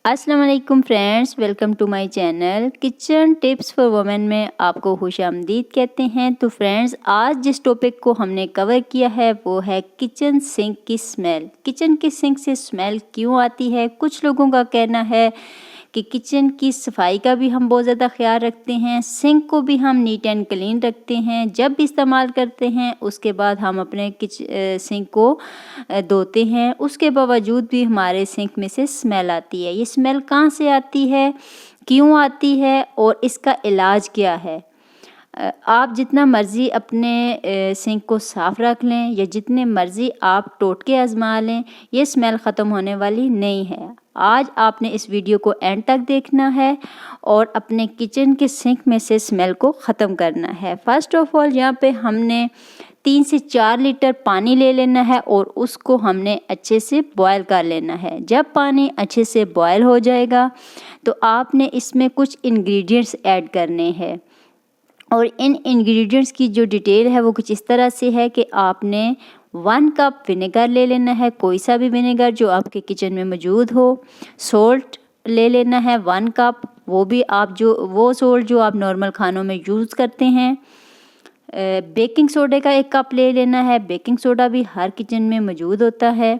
अस्सलाम वालेकुम friends, welcome to my channel kitchen tips for women में आपको खुशामदीद कहते हैं। तो फ्रेंड्स, आज जिस टॉपिक को हमने कवर किया है वो है किचन सिंक की स्मेल। किचन की सिंक से स्मेल क्यों आती है? कुछ लोगों का कहना है कि किचन की सफाई का भी हम बहुत ज़्यादा ख्याल रखते हैं, सिंक को भी हम नीट एंड क्लीन रखते हैं, जब भी इस्तेमाल करते हैं उसके बाद हम अपने सिंक को धोते हैं, उसके बावजूद भी हमारे सिंक में से स्मेल आती है। ये स्मेल कहाँ से आती है, क्यों आती है और इसका इलाज क्या है? आप जितना मर्ज़ी अपने सिंक को साफ़ रख लें या जितने मर्ज़ी आप टोटके आजमा लें, ये स्मेल ख़त्म होने वाली नहीं है। आज आपने इस वीडियो को एंड तक देखना है और अपने किचन के सिंक में से स्मेल को ख़त्म करना है। फ़र्स्ट ऑफ़ ऑल यहाँ पे हमने 3 से 4 लीटर पानी ले लेना है और उसको हमने अच्छे से बॉयल कर लेना है। जब पानी अच्छे से बॉयल हो जाएगा तो आपने इसमें कुछ इंग्रेडिएंट्स ऐड करने हैं और इन इंग्रेडिएंट्स की जो डिटेल है वो कुछ इस तरह से है कि आपने 1 कप विनेगर ले लेना है, कोई सा भी विनेगर जो आपके किचन में मौजूद हो। सोल्ट ले लेना है 1 कप, वो भी आप वो सोल्ट जो आप नॉर्मल खानों में यूज़ करते हैं। बेकिंग सोडे का 1 कप ले लेना है, बेकिंग सोडा भी हर किचन में मौजूद होता है।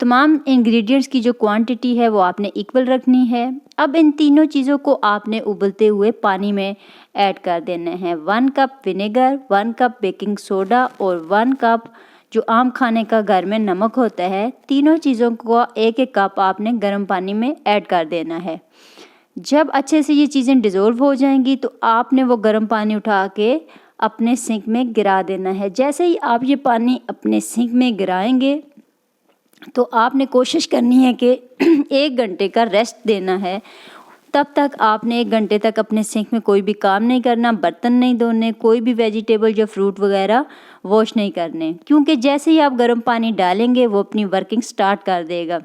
तमाम इंग्रेडिएंट्स की जो क्वांटिटी है वो आपने इक्वल रखनी है। अब इन तीनों चीज़ों को आपने उबलते हुए पानी में ऐड कर देना है। 1 cup vinegar, 1 cup baking soda और 1 कप जो आम खाने का घर में नमक होता है, तीनों चीज़ों को 1-1 कप आपने गर्म पानी में ऐड कर देना है। जब अच्छे से ये चीज़ें डिज़ोल्व हो जाएंगी तो आपने वो गर्म पानी उठा के अपने सिंक में गिरा देना है। जैसे ही आप ये पानी अपने सिंक में गिराएंगे तो आपने कोशिश करनी है कि 1 घंटे का रेस्ट देना है। तब तक आपने 1 घंटे तक अपने सिंक में कोई भी काम नहीं करना, बर्तन नहीं धोने, कोई भी वेजिटेबल या फ्रूट वगैरह वॉश नहीं करने, क्योंकि जैसे ही आप गर्म पानी डालेंगे वो अपनी वर्किंग स्टार्ट कर देगा।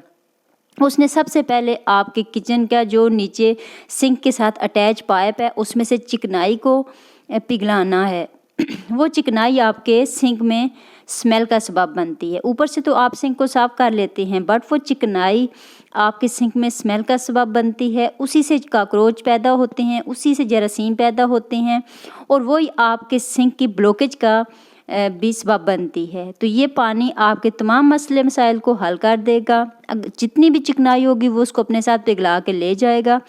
उसने सबसे पहले आपके किचन का जो नीचे सिंक के साथ अटैच पाइप है उसमें से चिकनाई को पिघलाना है। वो चिकनाई आपके सिंक में स्मेल का सबब बनती है। ऊपर से तो आप सिंक को साफ़ कर लेते हैं, बट वो चिकनाई आपके सिंक में स्मेल का सबब बनती है। उसी से कॉकरोच पैदा होते हैं, उसी से जरासीम पैदा होते हैं और वही आपके सिंक की ब्लॉकेज का भी सबब बनती है। तो ये पानी आपके तमाम मसले मसाइल को हल कर देगा। जितनी भी चिकनाई होगी वो उसको अपने साथ पिघला के ले जाएगा।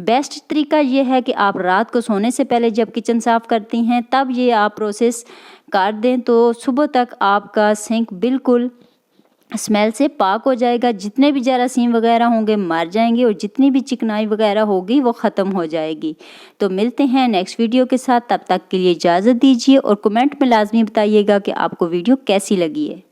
बेस्ट तरीका ये है कि आप रात को सोने से पहले जब किचन साफ़ करती हैं तब ये आप प्रोसेस कर दें तो सुबह तक आपका सिंक बिल्कुल स्मेल से पाक हो जाएगा। जितने भी जरासीम वगैरह होंगे मर जाएंगे और जितनी भी चिकनाई वगैरह होगी वो ख़त्म हो जाएगी। तो मिलते हैं नेक्स्ट वीडियो के साथ, तब तक के लिए इजाज़त दीजिए और कमेंट में लाजमी बताइएगा कि आपको वीडियो कैसी लगी है।